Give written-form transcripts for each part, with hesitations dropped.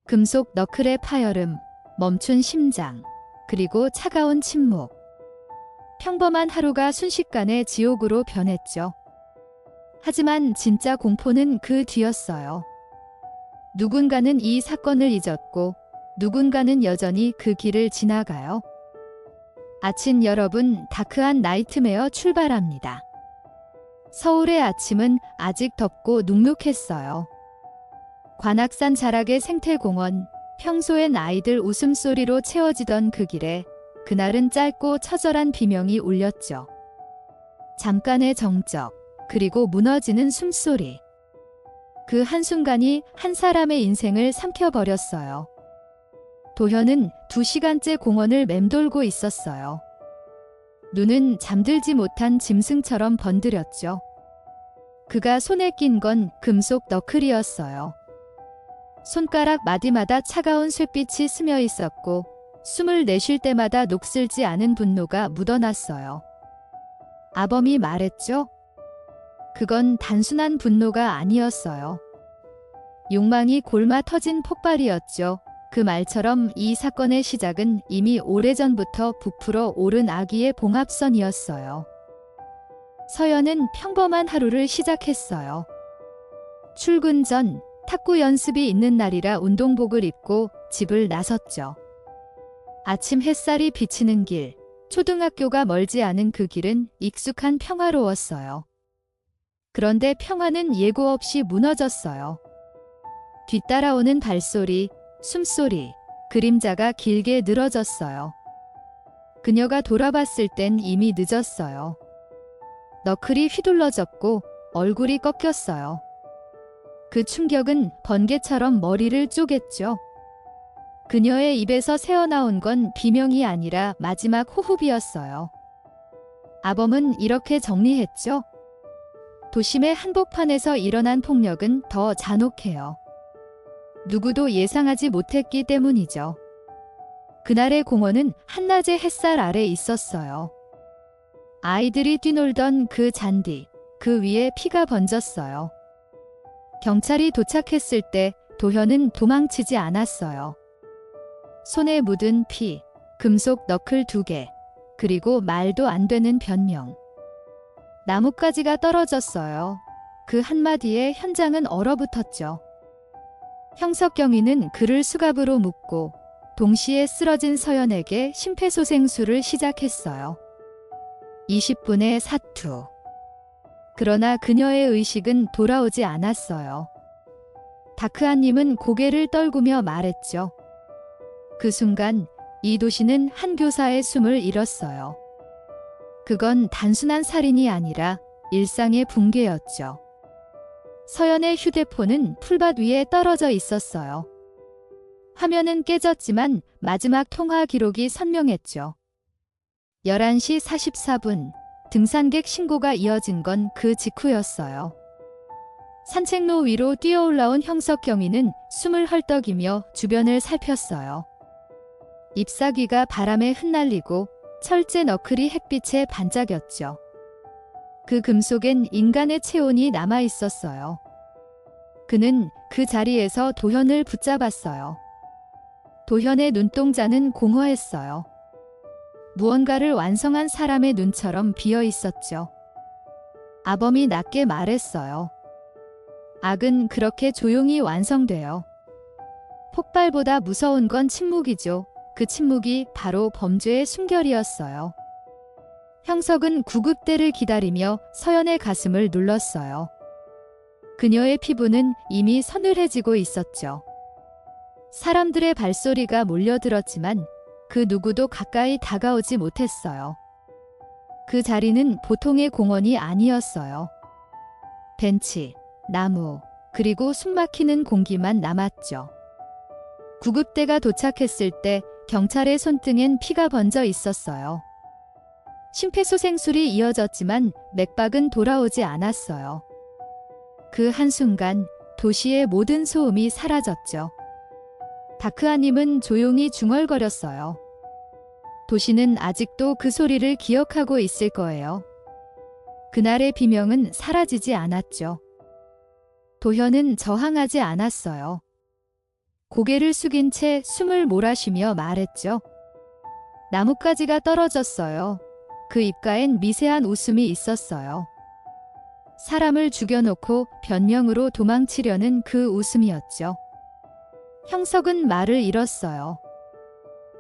금속 너클의 파열음, 멈춘 심장, 그리고 차가운 침묵. 평범한 하루가 순식간에 지옥으로 변했죠. 하지만 진짜 공포는 그 뒤였어요. 누군가는 이 사건을 잊었고 누군가는 여전히 그 길을 지나가요. 아침 여러분, 다크한 나이트메어 출발합니다. 서울의 아침은 아직 덥고 눅눅했어요. 관악산 자락의 생태공원, 평소엔 아이들 웃음소리로 채워지던 그 길에 그날은 짧고 처절한 비명이 울렸죠. 잠깐의 정적, 그리고 무너지는 숨소리. 그 한순간이 한 사람의 인생을 삼켜버렸어요. 도현은 2시간째 공원을 맴돌고 있었어요. 눈은 잠들지 못한 짐승처럼 번들였죠. 그가 손에 낀 건 금속 너클이었어요. 손가락 마디마다 차가운 쇠빛이 스며 있었고 숨을 내쉴 때마다 녹슬지 않은 분노가 묻어났어요. 아범이 말했죠. 그건 단순한 분노가 아니었어요. 욕망이 골마 터진 폭발이었죠. 그 말처럼 이 사건의 시작은 이미 오래전부터 부풀어 오른 아기의 봉합선이었어요. 서연은 평범한 하루를 시작했어요. 출근 전 탁구 연습이 있는 날이라 운동복을 입고 집을 나섰죠. 아침 햇살이 비치는 길, 초등학교가 멀지 않은 그 길은 익숙한 평화로웠어요. 그런데 평화는 예고 없이 무너졌어요. 뒤따라오는 발소리, 숨소리, 그림자가 길게 늘어졌어요. 그녀가 돌아봤을 땐 이미 늦었어요. 너클이 휘둘러졌고 얼굴이 꺾였어요. 그 충격은 번개처럼 머리를 쪼갰죠. 그녀의 입에서 새어나온 건 비명이 아니라 마지막 호흡이었어요. 아범은 이렇게 정리했죠. 도심의 한복판에서 일어난 폭력은 더 잔혹해요. 누구도 예상하지 못했기 때문이죠. 그날의 공원은 한낮의 햇살 아래 있었어요. 아이들이 뛰놀던 그 잔디, 그 위에 피가 번졌어요. 경찰이 도착했을 때 도현은 도망치지 않았어요. 손에 묻은 피, 금속 너클 2개, 그리고 말도 안 되는 변명. 나뭇가지가 떨어졌어요. 그 한마디에 현장은 얼어붙었죠. 형석경위는 그를 수갑으로 묶고 동시에 쓰러진 서연에게 심폐소생술을 시작했어요. 20분의 사투. 그러나 그녀의 의식은 돌아오지 않았어요. 다크아님은 고개를 떨구며 말했죠. 그 순간 이 도시는 한 교사의 숨을 잃었어요. 그건 단순한 살인이 아니라 일상의 붕괴였죠. 서연의 휴대폰은 풀밭 위에 떨어져 있었어요. 화면은 깨졌지만 마지막 통화 기록이 선명했죠. 11시 44분, 등산객 신고가 이어진 건 그 직후였어요. 산책로 위로 뛰어올라온 형석경위는 숨을 헐떡이며 주변을 살폈어요. 잎사귀가 바람에 흩날리고 철제 너클이 햇빛에 반짝였죠. 그 금속엔 인간의 체온이 남아 있었어요. 그는 그 자리에서 도현을 붙잡았어요. 도현의 눈동자는 공허했어요. 무언가를 완성한 사람의 눈처럼 비어 있었죠. 아범이 낮게 말했어요. 악은 그렇게 조용히 완성돼요. 폭발보다 무서운 건 침묵이죠. 그 침묵이 바로 범죄의 숨결이었어요. 형석은 구급대를 기다리며 서연의 가슴을 눌렀어요. 그녀의 피부는 이미 서늘해지고 있었죠. 사람들의 발소리가 몰려들었지만 그 누구도 가까이 다가오지 못했어요. 그 자리는 보통의 공원이 아니었어요. 벤치, 나무, 그리고 숨막히는 공기만 남았죠. 구급대가 도착했을 때 경찰의 손등엔 피가 번져 있었어요. 심폐소생술이 이어졌지만 맥박은 돌아오지 않았어요. 그 한순간 도시의 모든 소음이 사라졌죠. 다크아님은 조용히 중얼거렸어요. 도시는 아직도 그 소리를 기억하고 있을 거예요. 그날의 비명은 사라지지 않았죠. 도현은 저항하지 않았어요. 고개를 숙인 채 숨을 몰아쉬며 말했죠. 나뭇가지가 떨어졌어요. 그 입가엔 미세한 웃음이 있었어요. 사람을 죽여놓고 변명으로 도망치려는 그 웃음이었죠. 형석은 말을 잃었어요.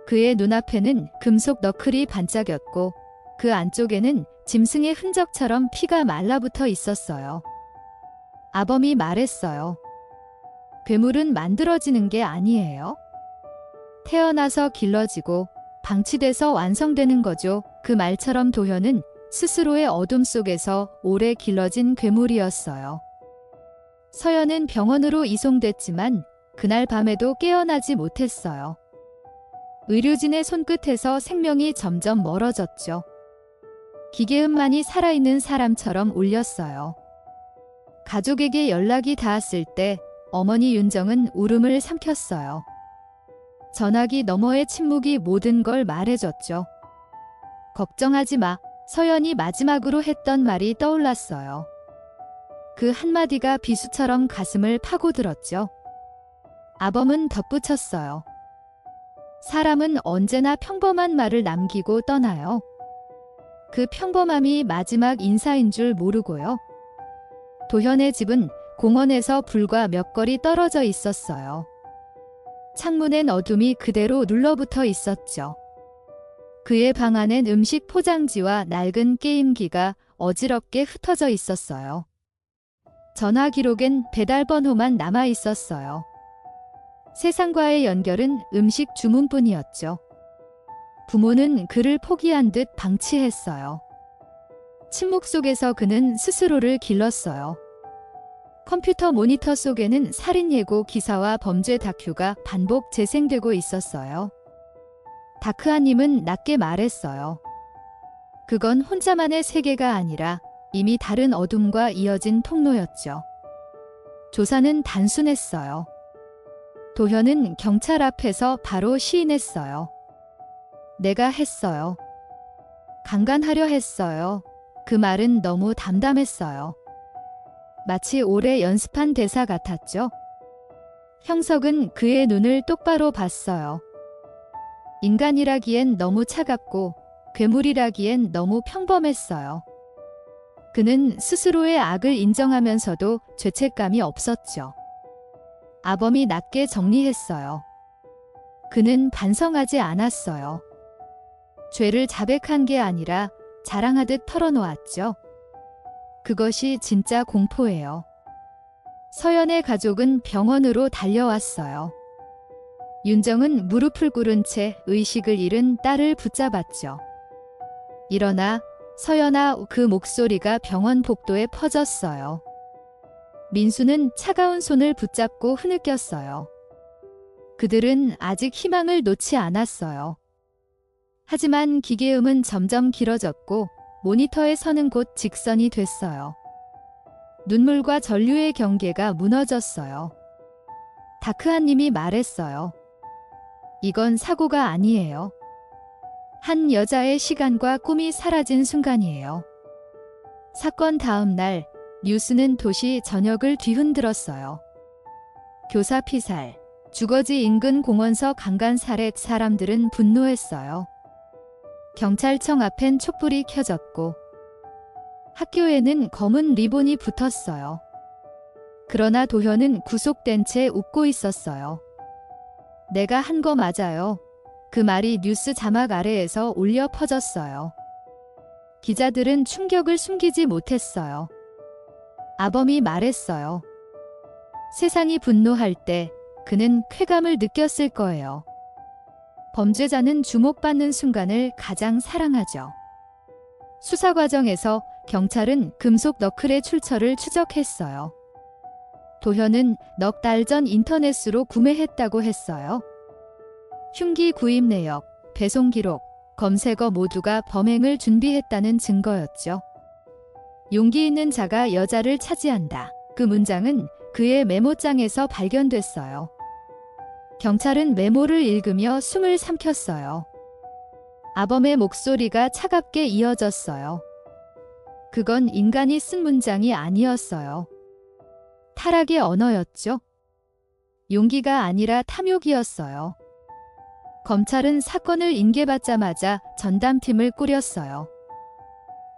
그의 눈앞에는 금속 너클이 반짝였고 그 안쪽에는 짐승의 흔적처럼 피가 말라붙어 있었어요. 아범이 말했어요. 괴물은 만들어지는 게 아니에요. 태어나서 길러지고 방치돼서 완성되는 거죠. 그 말처럼 도현은 스스로의 어둠 속에서 오래 길러진 괴물이었어요. 서연은 병원으로 이송됐지만 그날 밤에도 깨어나지 못했어요. 의료진의 손끝에서 생명이 점점 멀어졌죠. 기계음만이 살아있는 사람처럼 울렸어요. 가족에게 연락이 닿았을 때 어머니 윤정은 울음을 삼켰어요. 전화기 너머의 침묵이 모든 걸 말해줬죠. 걱정하지 마. 서연이 마지막으로 했던 말이 떠올랐어요. 그 한마디가 비수처럼 가슴을 파고들었죠. 아범은 덧붙였어요. 사람은 언제나 평범한 말을 남기고 떠나요. 그 평범함이 마지막 인사인 줄 모르고요. 도현의 집은 공원에서 불과 몇 거리 떨어져 있었어요. 창문엔 어둠이 그대로 눌러붙어 있었죠. 그의 방 안엔 음식 포장지와 낡은 게임기가 어지럽게 흩어져 있었어요. 전화 기록엔 배달 번호만 남아 있었어요. 세상과의 연결은 음식 주문뿐이었죠. 부모는 그를 포기한 듯 방치했어요. 침묵 속에서 그는 스스로를 길렀어요. 컴퓨터 모니터 속에는 살인 예고 기사와 범죄 다큐가 반복 재생되고 있었어요. 다크아님은 낮게 말했어요. 그건 혼자만의 세계가 아니라 이미 다른 어둠과 이어진 통로였죠. 조사는 단순했어요. 도현은 경찰 앞에서 바로 시인했어요. 내가 했어요. 강간하려 했어요. 그 말은 너무 담담했어요. 마치 오래 연습한 대사 같았죠. 형석은 그의 눈을 똑바로 봤어요. 인간이라기엔 너무 차갑고 괴물이라기엔 너무 평범했어요. 그는 스스로의 악을 인정하면서도 죄책감이 없었죠. 아범이 낮게 정리했어요. 그는 반성하지 않았어요. 죄를 자백한 게 아니라 자랑하듯 털어놓았죠. 그것이 진짜 공포예요. 서연의 가족은 병원으로 달려왔어요. 윤정은 무릎을 꿇은 채 의식을 잃은 딸을 붙잡았죠. 일어나, 서연아. 그 목소리가 병원 복도에 퍼졌어요. 민수는 차가운 손을 붙잡고 흐느꼈어요. 그들은 아직 희망을 놓지 않았어요. 하지만 기계음은 점점 길어졌고 모니터에 서는 곳 직선이 됐어요. 눈물과 전류의 경계가 무너졌어요. 다크아님이 말했어요. 이건 사고가 아니에요. 한 여자의 시간과 꿈이 사라진 순간이에요. 사건 다음 날 뉴스는 도시 전역을 뒤흔들었어요. 교사 피살, 주거지 인근 공원서 강간 살해. 사람들은 분노했어요. 경찰청 앞엔 촛불이 켜졌고 학교에는 검은 리본이 붙었어요. 그러나 도현은 구속된 채 웃고 있었어요. 내가 한 거 맞아요. 그 말이 뉴스 자막 아래에서 울려 퍼졌어요. 기자들은 충격을 숨기지 못했어요. 아범이 말했어요. 세상이 분노할 때 그는 쾌감을 느꼈을 거예요. 범죄자는 주목받는 순간을 가장 사랑하죠. 수사 과정에서 경찰은 금속 너클의 출처를 추적했어요. 도현은 넉 달 전 인터넷으로 구매했다고 했어요. 흉기 구입 내역, 배송 기록, 검색어 모두가 범행을 준비했다는 증거였죠. 용기 있는 자가 여자를 차지한다. 그 문장은 그의 메모장에서 발견됐어요. 경찰은 메모를 읽으며 숨을 삼켰어요. 아범의 목소리가 차갑게 이어졌어요. 그건 인간이 쓴 문장이 아니었어요. 타락의 언어였죠. 용기가 아니라 탐욕이었어요. 검찰은 사건을 인계받자마자 전담팀을 꾸렸어요.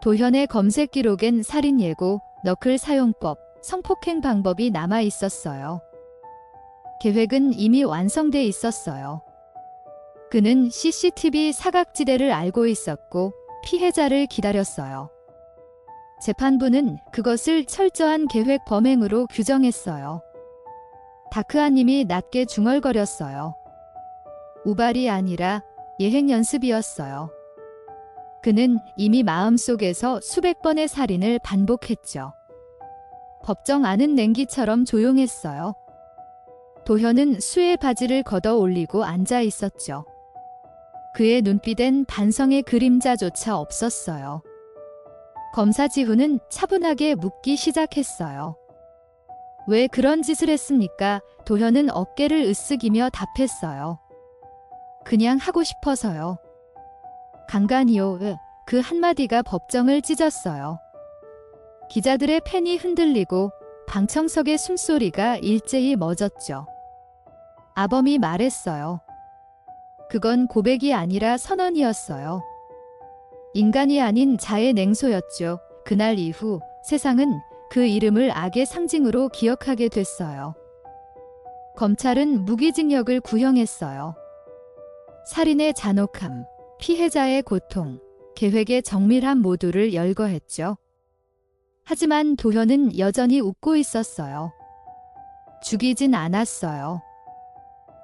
도현의 검색 기록엔 살인 예고, 너클 사용법, 성폭행 방법이 남아 있었어요. 계획은 이미 완성돼 있었어요. 그는 CCTV 사각지대를 알고 있었고 피해자를 기다렸어요. 재판부는 그것을 철저한 계획 범행으로 규정했어요. 다크아님이 낮게 중얼거렸어요. 우발이 아니라 예행 연습이었어요. 그는 이미 마음속에서 수백 번의 살인을 반복했죠. 법정 안은 냉기처럼 조용했어요. 도현은 수의 바지를 걷어 올리고 앉아 있었죠. 그의 눈빛엔 반성의 그림자조차 없었어요. 검사 지훈은 차분하게 묻기 시작했어요. 왜 그런 짓을 했습니까? 도현은 어깨를 으쓱이며 답했어요. 그냥 하고 싶어서요. 간간이요. 그 한마디가 법정을 찢었어요. 기자들의 펜이 흔들리고 방청석의 숨소리가 일제히 멎었죠. 아범이 말했어요. 그건 고백이 아니라 선언이었어요. 인간이 아닌 자의 냉소였죠. 그날 이후 세상은 그 이름을 악의 상징으로 기억하게 됐어요. 검찰은 무기징역을 구형했어요. 살인의 잔혹함, 피해자의 고통, 계획의 정밀함 모두를 열거했죠. 하지만 도현은 여전히 웃고 있었어요. 죽이진 않았어요.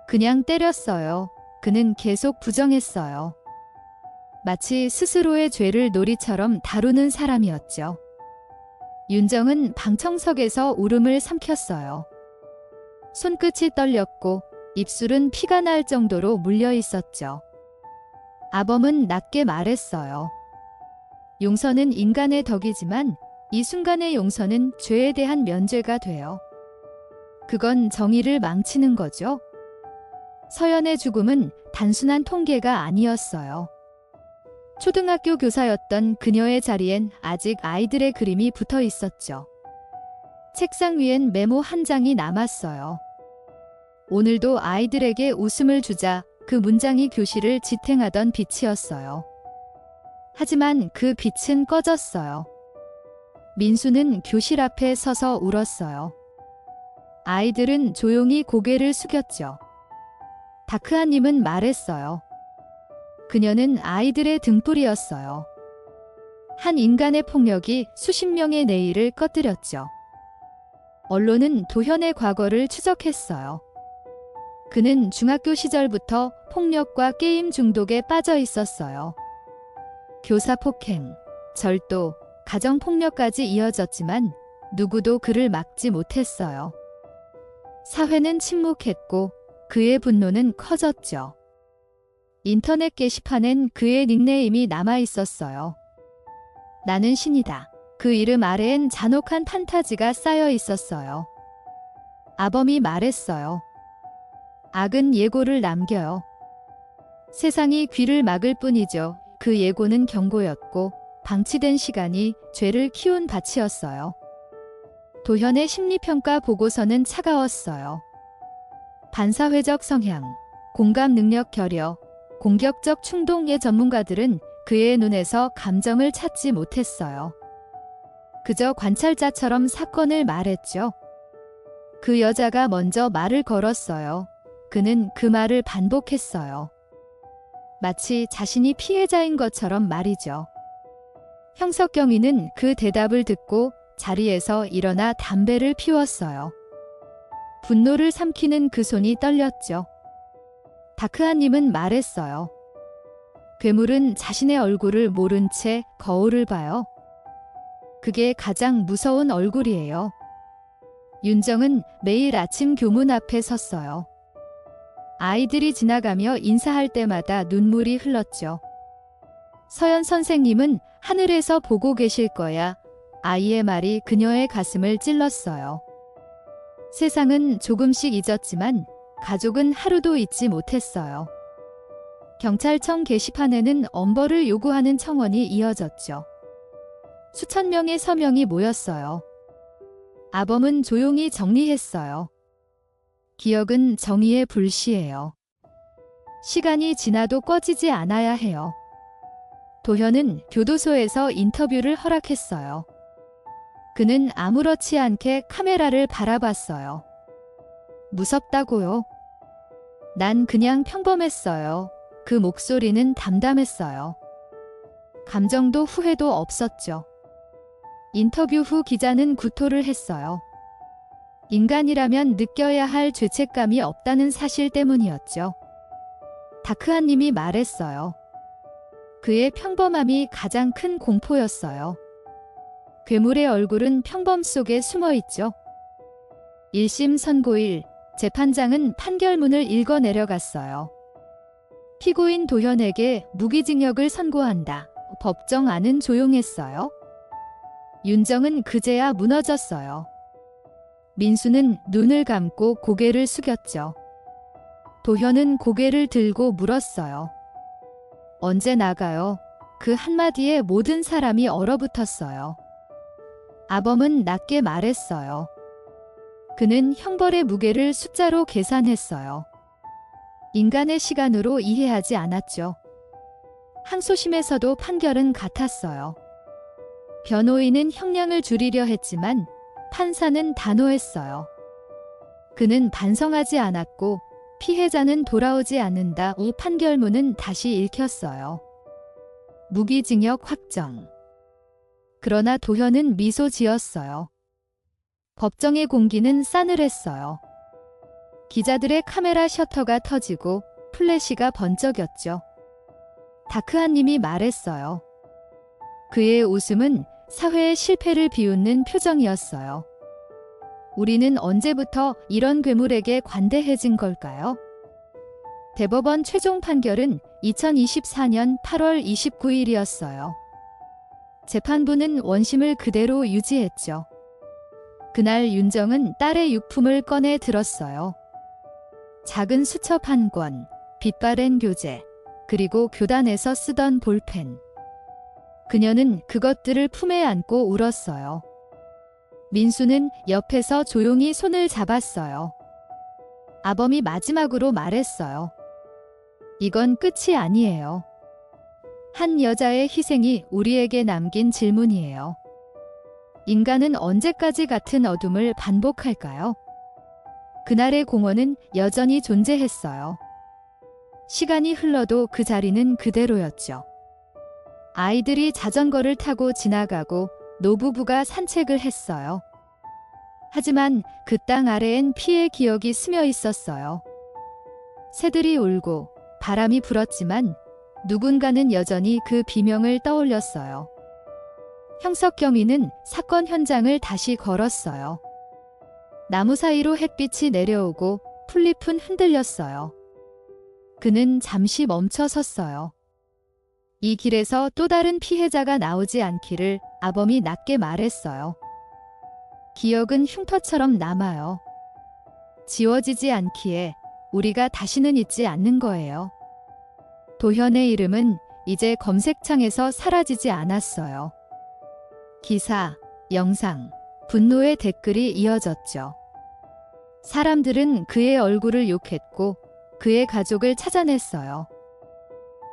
그냥 때렸어요. 그는 계속 부정했어요. 마치 스스로의 죄를 놀이처럼 다루는 사람이었죠. 윤정은 방청석에서 울음을 삼켰어요. 손끝이 떨렸고 입술은 피가 날 정도로 물려 있었죠. 아범은 낮게 말했어요. 용서는 인간의 덕이지만 이 순간의 용서는 죄에 대한 면죄가 돼요. 그건 정의를 망치는 거죠. 서연의 죽음은 단순한 통계가 아니었어요. 초등학교 교사였던 그녀의 자리엔 아직 아이들의 그림이 붙어 있었죠. 책상 위엔 메모 한 장이 남았어요. 오늘도 아이들에게 웃음을 주자. 그 문장이 교실을 지탱하던 빛이었어요. 하지만 그 빛은 꺼졌어요. 민수는 교실 앞에 서서 울었어요. 아이들은 조용히 고개를 숙였죠. 다크아님은 말했어요. 그녀는 아이들의 등불이었어요. 한 인간의 폭력이 수십 명의 내일을 꺼뜨렸죠. 언론은 도현의 과거를 추적했어요. 그는 중학교 시절부터 폭력과 게임 중독에 빠져 있었어요. 교사 폭행, 절도, 가정 폭력까지 이어졌지만 누구도 그를 막지 못했어요. 사회는 침묵했고 그의 분노는 커졌죠. 인터넷 게시판엔 그의 닉네임이 남아 있었어요. 나는 신이다. 그 이름 아래엔 잔혹한 판타지가 쌓여 있었어요. 아범이 말했어요. 악은 예고를 남겨요. 세상이 귀를 막을 뿐이죠. 그 예고는 경고였고 방치된 시간이 죄를 키운 밭이었어요. 도현의 심리평가 보고서는 차가웠어요. 반사회적 성향, 공감 능력 결여, 공격적 충동의 전문가들은 그의 눈에서 감정을 찾지 못했어요. 그저 관찰자처럼 사건을 말했죠. 그 여자가 먼저 말을 걸었어요. 그는 그 말을 반복했어요. 마치 자신이 피해자인 것처럼 말이죠. 형석경위는 그 대답을 듣고 자리에서 일어나 담배를 피웠어요. 분노를 삼키는 그 손이 떨렸죠. 다크아님은 말했어요. 괴물은 자신의 얼굴을 모른 채 거울을 봐요. 그게 가장 무서운 얼굴이에요. 윤정은 매일 아침 교문 앞에 섰어요. 아이들이 지나가며 인사할 때마다 눈물이 흘렀죠. 서연 선생님은 하늘에서 보고 계실 거야. 아이의 말이 그녀의 가슴을 찔렀어요. 세상은 조금씩 잊었지만 가족은 하루도 잊지 못했어요. 경찰청 게시판에는 엄벌을 요구하는 청원이 이어졌죠. 수천 명의 서명이 모였어요. 아범은 조용히 정리했어요. 기억은 정의의 불씨예요. 시간이 지나도 꺼지지 않아야 해요. 도현은 교도소에서 인터뷰를 허락했어요. 그는 아무렇지 않게 카메라를 바라봤어요. 무섭다고요? 난 그냥 평범했어요. 그 목소리는 담담했어요. 감정도 후회도 없었죠. 인터뷰 후 기자는 구토를 했어요. 인간이라면 느껴야 할 죄책감이 없다는 사실 때문이었죠. 다크한님이 말했어요. 그의 평범함이 가장 큰 공포였어요. 괴물의 얼굴은 평범 속에 숨어 있죠. 1심 선고일, 재판장은 판결문을 읽어 내려갔어요. 피고인 도현에게 무기징역을 선고한다. 법정 안은 조용했어요. 윤정은 그제야 무너졌어요. 민수는 눈을 감고 고개를 숙였죠. 도현은 고개를 들고 물었어요. 언제 나가요? 그 한마디에 모든 사람이 얼어붙었어요. 아범은 낮게 말했어요. 그는 형벌의 무게를 숫자로 계산했어요. 인간의 시간으로 이해하지 않았죠. 항소심에서도 판결은 같았어요. 변호인은 형량을 줄이려 했지만 판사는 단호했어요. 그는 반성하지 않았고 피해자는 돌아오지 않는다. 이 판결문은 다시 읽혔어요. 무기징역 확정. 그러나 도현은 미소 지었어요. 법정의 공기는 싸늘했어요. 기자들의 카메라 셔터가 터지고 플래시가 번쩍였죠. 다크한님이 말했어요. 그의 웃음은 사회의 실패를 비웃는 표정이었어요. 우리는 언제부터 이런 괴물에게 관대해진 걸까요? 대법원 최종 판결은 2024년 8월 29일이었어요. 재판부는 원심을 그대로 유지했죠. 그날 윤정은 딸의 유품을 꺼내 들었어요. 작은 수첩 한 권, 빛바랜 교재, 그리고 교단에서 쓰던 볼펜. 그녀는 그것들을 품에 안고 울었어요. 민수는 옆에서 조용히 손을 잡았어요. 아범이 마지막으로 말했어요. 이건 끝이 아니에요. 한 여자의 희생이 우리에게 남긴 질문이에요. 인간은 언제까지 같은 어둠을 반복할까요? 그날의 공원은 여전히 존재했어요. 시간이 흘러도 그 자리는 그대로였죠. 아이들이 자전거를 타고 지나가고 노부부가 산책을 했어요. 하지만 그 땅 아래엔 피의 기억이 스며 있었어요. 새들이 울고 바람이 불었지만 누군가는 여전히 그 비명을 떠올렸어요. 형석경위는 사건 현장을 다시 걸었어요. 나무 사이로 햇빛이 내려오고 풀잎은 흔들렸어요. 그는 잠시 멈춰 섰어요. 이 길에서 또 다른 피해자가 나오지 않기를 아범이 낮게 말했어요. 기억은 흉터처럼 남아요. 지워지지 않기에 우리가 다시는 잊지 않는 거예요. 도현의 이름은 이제 검색창에서 사라지지 않았어요. 기사, 영상, 분노의 댓글이 이어졌죠. 사람들은 그의 얼굴을 욕했고 그의 가족을 찾아냈어요.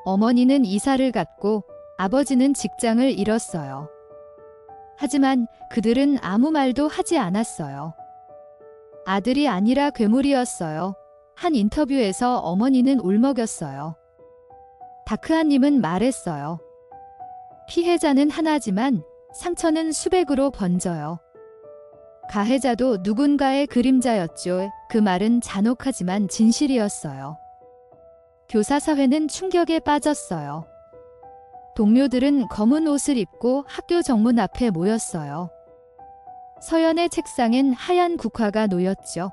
어머니는 이사를 갔고 아버지는 직장을 잃었어요. 하지만 그들은 아무 말도 하지 않았어요. 아들이 아니라 괴물이었어요. 한 인터뷰에서 어머니는 울먹였어요. 다크한님은 말했어요. 피해자는 하나지만 상처는 수백으로 번져요. 가해자도 누군가의 그림자였죠. 그 말은 잔혹하지만 진실이었어요. 교사사회는 충격에 빠졌어요. 동료들은 검은 옷을 입고 학교 정문 앞에 모였어요. 서연의 책상엔 하얀 국화가 놓였죠.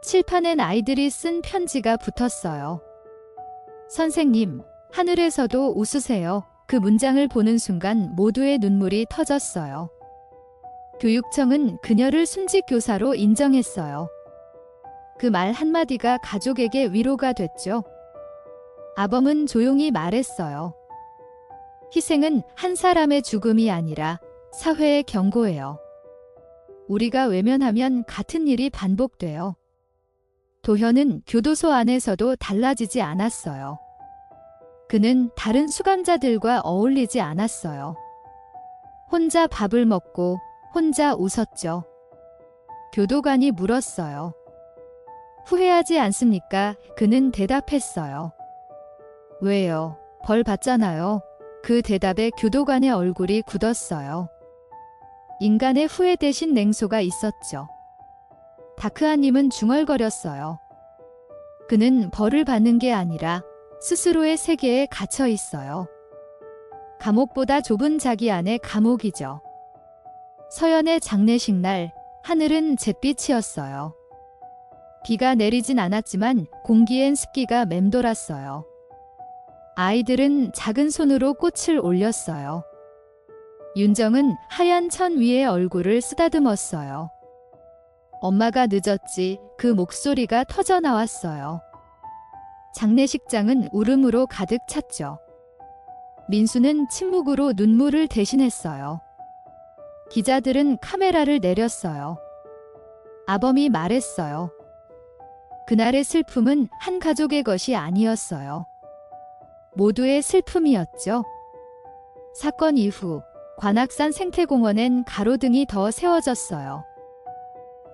칠판엔 아이들이 쓴 편지가 붙었어요. 선생님, 하늘에서도 웃으세요. 그 문장을 보는 순간 모두의 눈물이 터졌어요. 교육청은 그녀를 순직 교사로 인정했어요. 그 말 한마디가 가족에게 위로가 됐죠. 아범은 조용히 말했어요. 희생은 한 사람의 죽음이 아니라 사회의 경고예요. 우리가 외면하면 같은 일이 반복돼요. 도현은 교도소 안에서도 달라지지 않았어요. 그는 다른 수감자들과 어울리지 않았어요. 혼자 밥을 먹고 혼자 웃었죠. 교도관이 물었어요. 후회하지 않습니까? 그는 대답했어요. 왜요? 벌 받잖아요. 그 대답에 교도관의 얼굴이 굳었어요. 인간의 후회 대신 냉소가 있었죠. 다크아님은 중얼거렸어요. 그는 벌을 받는 게 아니라 스스로의 세계에 갇혀 있어요. 감옥보다 좁은 자기 안의 감옥이죠. 서연의 장례식 날, 하늘은 잿빛이었어요. 비가 내리진 않았지만 공기엔 습기가 맴돌았어요. 아이들은 작은 손으로 꽃을 올렸어요. 윤정은 하얀 천 위에 얼굴을 쓰다듬었어요. 엄마가 늦었지. 그 목소리가 터져 나왔어요. 장례식장은 울음으로 가득 찼죠. 민수는 침묵으로 눈물을 대신했어요. 기자들은 카메라를 내렸어요. 아범이 말했어요. 그날의 슬픔은 한 가족의 것이 아니었어요. 모두의 슬픔이었죠. 사건 이후 관악산 생태공원엔 가로등이 더 세워졌어요.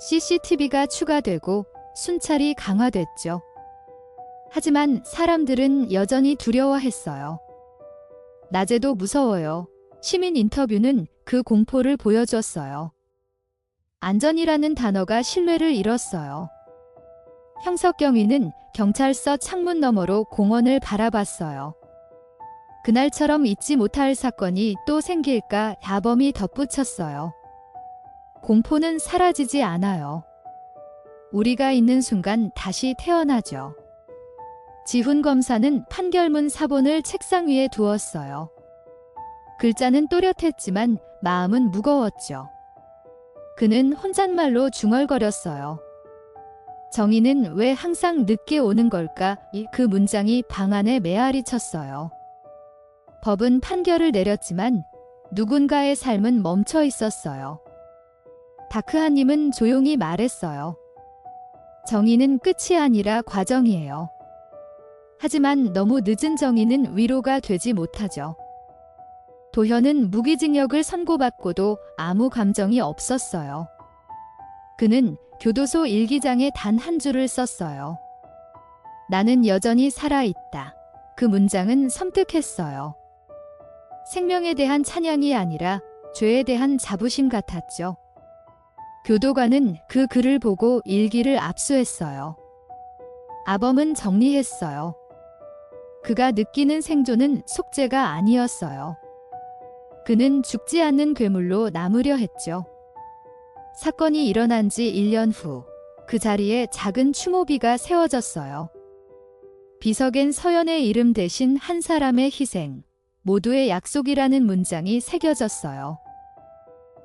CCTV가 추가되고 순찰이 강화됐죠. 하지만 사람들은 여전히 두려워했어요. 낮에도 무서워요. 시민 인터뷰는 그 공포를 보여줬어요. 안전이라는 단어가 신뢰를 잃었어요. 형석경위는 경찰서 창문 너머로 공원을 바라봤어요. 그날처럼 잊지 못할 사건이 또 생길까 야범이 덧붙였어요. 공포는 사라지지 않아요. 우리가 있는 순간 다시 태어나죠. 지훈 검사는 판결문 사본을 책상 위에 두었어요. 글자는 또렷했지만 마음은 무거웠죠. 그는 혼잣말로 중얼거렸어요. 정의는 왜 항상 늦게 오는 걸까? 그 문장이 방 안에 메아리 쳤어요. 법은 판결을 내렸지만 누군가의 삶은 멈춰 있었어요. 다크하님은 조용히 말했어요. 정의는 끝이 아니라 과정이에요. 하지만 너무 늦은 정의는 위로가 되지 못하죠. 도현은 무기징역을 선고받고도 아무 감정이 없었어요. 그는 교도소 일기장에 단 한 줄을 썼어요. 나는 여전히 살아있다. 그 문장은 섬뜩했어요. 생명에 대한 찬양이 아니라 죄에 대한 자부심 같았죠. 교도관은 그 글을 보고 일기를 압수했어요. 아범은 정리했어요. 그가 느끼는 생존은 속죄가 아니었어요. 그는 죽지 않는 괴물로 남으려 했죠. 사건이 일어난 지 1년 후, 그 자리에 작은 추모비가 세워졌어요. 비석엔 서연의 이름 대신 한 사람의 희생, 모두의 약속이라는 문장이 새겨졌어요.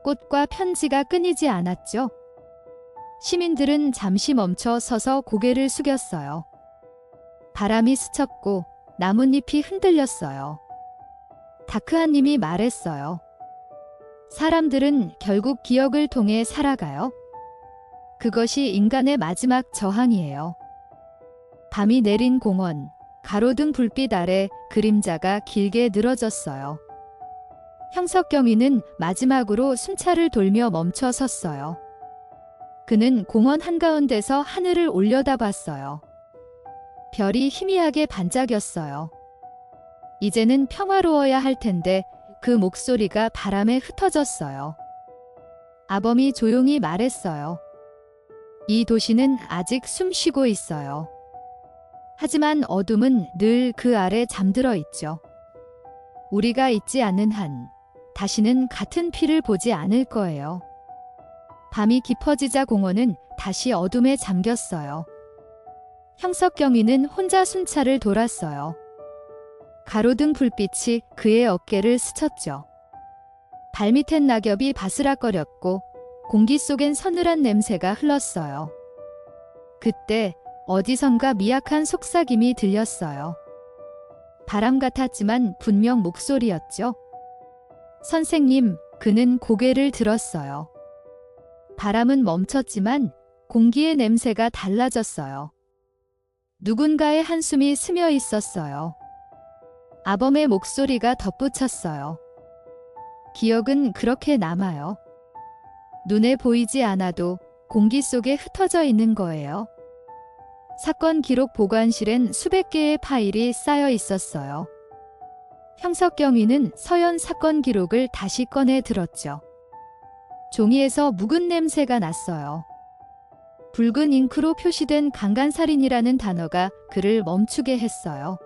꽃과 편지가 끊이지 않았죠. 시민들은 잠시 멈춰 서서 고개를 숙였어요. 바람이 스쳤고 나뭇잎이 흔들렸어요. 다크하님이 말했어요. 사람들은 결국 기억을 통해 살아가요. 그것이 인간의 마지막 저항이에요. 밤이 내린 공원, 가로등 불빛 아래 그림자가 길게 늘어졌어요. 형석경위는 마지막으로 순찰을 돌며 멈춰 섰어요. 그는 공원 한가운데서 하늘을 올려다봤어요. 별이 희미하게 반짝였어요. 이제는 평화로워야 할 텐데 그 목소리가 바람에 흩어졌어요. 아범이 조용히 말했어요. 이 도시는 아직 숨쉬고 있어요. 하지만 어둠은 늘 그 아래 잠들어 있죠. 우리가 잊지 않는 한 다시는 같은 피를 보지 않을 거예요. 밤이 깊어지자 공원은 다시 어둠에 잠겼어요. 형석경위는 혼자 순찰을 돌았어요. 가로등 불빛이 그의 어깨를 스쳤죠. 발밑엔 낙엽이 바스락거렸고 공기 속엔 서늘한 냄새가 흘렀어요. 그때 어디선가 미약한 속삭임이 들렸어요. 바람 같았지만 분명 목소리였죠. 선생님, 그는 고개를 들었어요. 바람은 멈췄지만 공기의 냄새가 달라졌어요. 누군가의 한숨이 스며 있었어요. 아범의 목소리가 덧붙였어요. 기억은 그렇게 남아요. 눈에 보이지 않아도 공기 속에 흩어져 있는 거예요. 사건 기록 보관실엔 수백 개의 파일이 쌓여 있었어요. 형석경위는 서연 사건 기록을 다시 꺼내 들었죠. 종이에서 묵은 냄새가 났어요. 붉은 잉크로 표시된 강간살인이라는 단어가 그를 멈추게 했어요.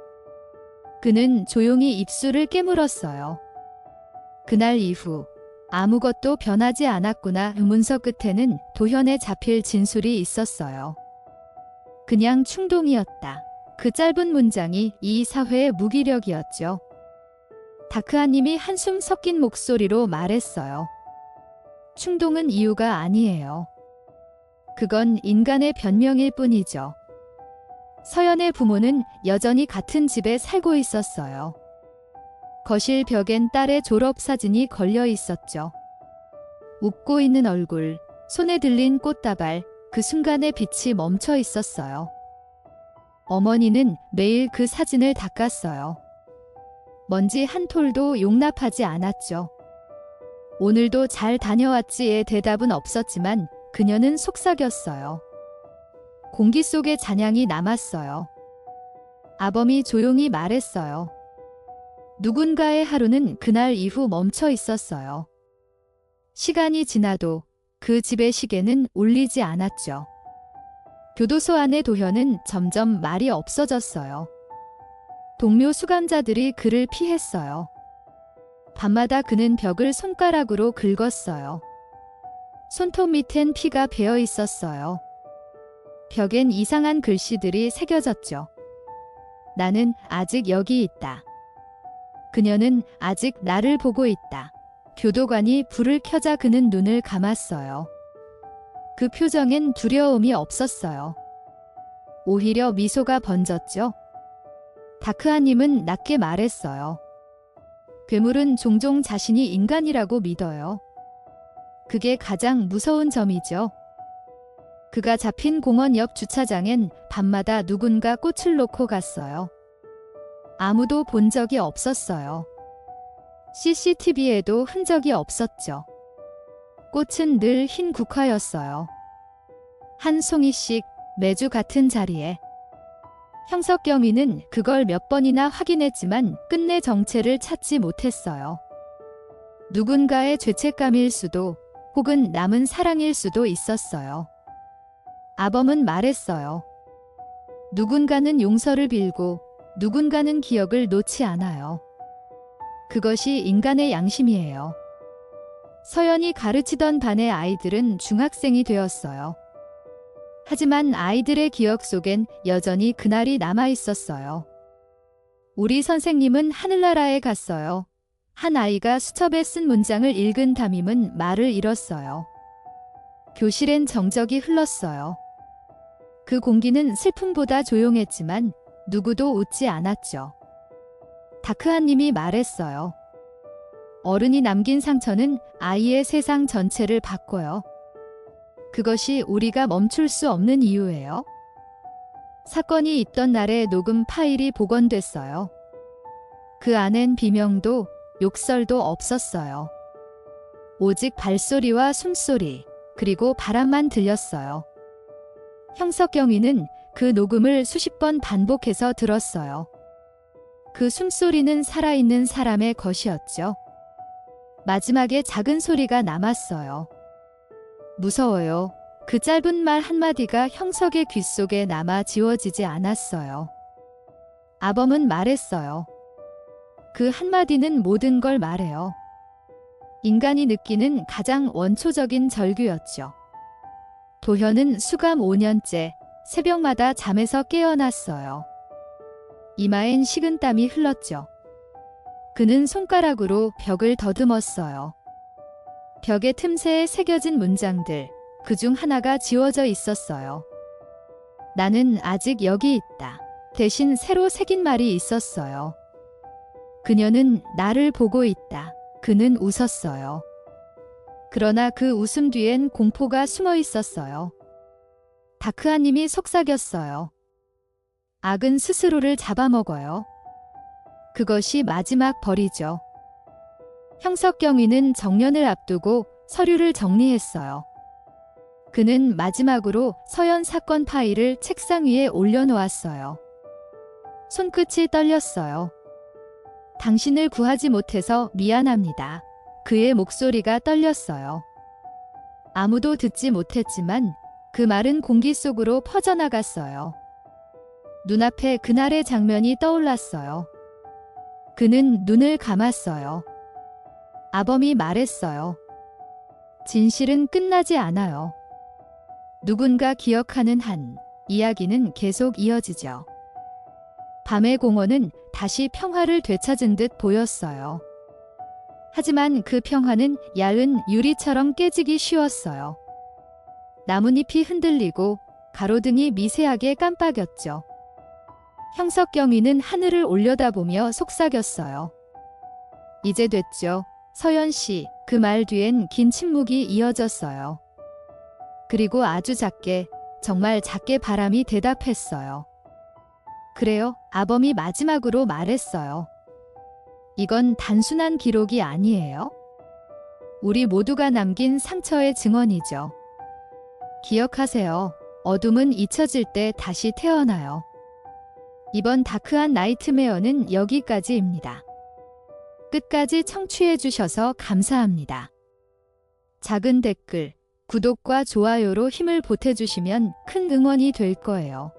그는 조용히 입술을 깨물었어요. 그날 이후 아무것도 변하지 않았구나. 문서 끝에는 도현에 잡힐 진술이 있었어요. 그냥 충동이었다. 그 짧은 문장이 이 사회의 무기력이었죠. 다크아님이 한숨 섞인 목소리로 말했어요. 충동은 이유가 아니에요. 그건 인간의 변명일 뿐이죠. 서연의 부모는 여전히 같은 집에 살고 있었어요. 거실 벽엔 딸의 졸업사진이 걸려 있었죠. 웃고 있는 얼굴, 손에 들린 꽃다발, 그 순간에 빛이 멈춰 있었어요. 어머니는 매일 그 사진을 닦았어요. 먼지 한 톨도 용납하지 않았죠. 오늘도 잘 다녀왔지의 대답은 없었지만 그녀는 속삭였어요. 공기 속에 잔향이 남았어요. 아범이 조용히 말했어요. 누군가의 하루는 그날 이후 멈춰 있었어요. 시간이 지나도 그 집의 시계는 울리지 않았죠. 교도소 안의 도현은 점점 말이 없어졌어요. 동료 수감자들이 그를 피했어요. 밤마다 그는 벽을 손가락으로 긁었어요. 손톱 밑엔 피가 배어 있었어요. 벽엔 이상한 글씨들이 새겨졌죠. 나는 아직 여기 있다. 그녀는 아직 나를 보고 있다. 교도관이 불을 켜자 그는 눈을 감았어요. 그 표정엔 두려움이 없었어요. 오히려 미소가 번졌죠. 다크아님은 낮게 말했어요. 괴물은 종종 자신이 인간이라고 믿어요. 그게 가장 무서운 점이죠. 그가 잡힌 공원 옆 주차장엔 밤마다 누군가 꽃을 놓고 갔어요. 아무도 본 적이 없었어요. CCTV에도 흔적이 없었죠. 꽃은 늘 흰 국화였어요. 한 송이씩 매주 같은 자리에. 형석경위는 그걸 몇 번이나 확인했지만 끝내 정체를 찾지 못했어요. 누군가의 죄책감일 수도 혹은 남은 사랑일 수도 있었어요. 아범은 말했어요. 누군가는 용서를 빌고 누군가는 기억을 놓지 않아요. 그것이 인간의 양심이에요. 서연이 가르치던 반의 아이들은 중학생이 되었어요. 하지만 아이들의 기억 속엔 여전히 그날이 남아 있었어요. 우리 선생님은 하늘나라에 갔어요. 한 아이가 수첩에 쓴 문장을 읽은 담임은 말을 잃었어요. 교실엔 정적이 흘렀어요. 그 공기는 슬픔보다 조용했지만 누구도 웃지 않았죠. 다크아님이 말했어요. 어른이 남긴 상처는 아이의 세상 전체를 바꿔요. 그것이 우리가 멈출 수 없는 이유예요. 사건이 있던 날의 녹음 파일이 복원됐어요. 그 안엔 비명도 욕설도 없었어요. 오직 발소리와 숨소리, 그리고 바람만 들렸어요. 형석경위는 그 녹음을 수십 번 반복해서 들었어요. 그 숨소리는 살아있는 사람의 것이었죠. 마지막에 작은 소리가 남았어요. 무서워요. 그 짧은 말 한마디가 형석의 귓속에 남아 지워지지 않았어요. 아범은 말했어요. 그 한마디는 모든 걸 말해요. 인간이 느끼는 가장 원초적인 절규였죠. 도현은 수감 5년째 새벽마다 잠에서 깨어났어요. 이마엔 식은땀이 흘렀죠. 그는 손가락으로 벽을 더듬었어요. 벽의 틈새에 새겨진 문장들, 그중 하나가 지워져 있었어요. 나는 아직 여기 있다. 대신 새로 새긴 말이 있었어요. 그녀는 나를 보고 있다. 그는 웃었어요. 그러나 그 웃음 뒤엔 공포가 숨어 있었어요. 다크아님이 속삭였어요. 악은 스스로를 잡아먹어요. 그것이 마지막 벌이죠. 형석경위는 정년을 앞두고 서류를 정리했어요. 그는 마지막으로 서연 사건 파일을 책상 위에 올려놓았어요. 손끝이 떨렸어요. 당신을 구하지 못해서 미안합니다. 그의 목소리가 떨렸어요. 아무도 듣지 못했지만 그 말은 공기 속으로 퍼져나갔어요. 눈앞에 그날의 장면이 떠올랐어요. 그는 눈을 감았어요. 아범이 말했어요. 진실은 끝나지 않아요. 누군가 기억하는 한 이야기는 계속 이어지죠. 밤의 공원은 다시 평화를 되찾은 듯 보였어요. 하지만 그 평화는 얇은 유리처럼 깨지기 쉬웠어요. 나뭇잎이 흔들리고 가로등이 미세하게 깜빡였죠. 형석경위는 하늘을 올려다보며 속삭였어요. 이제 됐죠. 서연 씨, 그 말 뒤엔 긴 침묵이 이어졌어요. 그리고 아주 작게, 정말 작게 바람이 대답했어요. 그래요, 아범이 마지막으로 말했어요. 이건 단순한 기록이 아니에요. 우리 모두가 남긴 상처의 증언이죠. 기억하세요. 어둠은 잊혀질 때 다시 태어나요. 이번 다크한 나이트메어는 여기까지입니다. 끝까지 청취해 주셔서 감사합니다. 작은 댓글, 구독과 좋아요로 힘을 보태주시면 큰 응원이 될 거예요.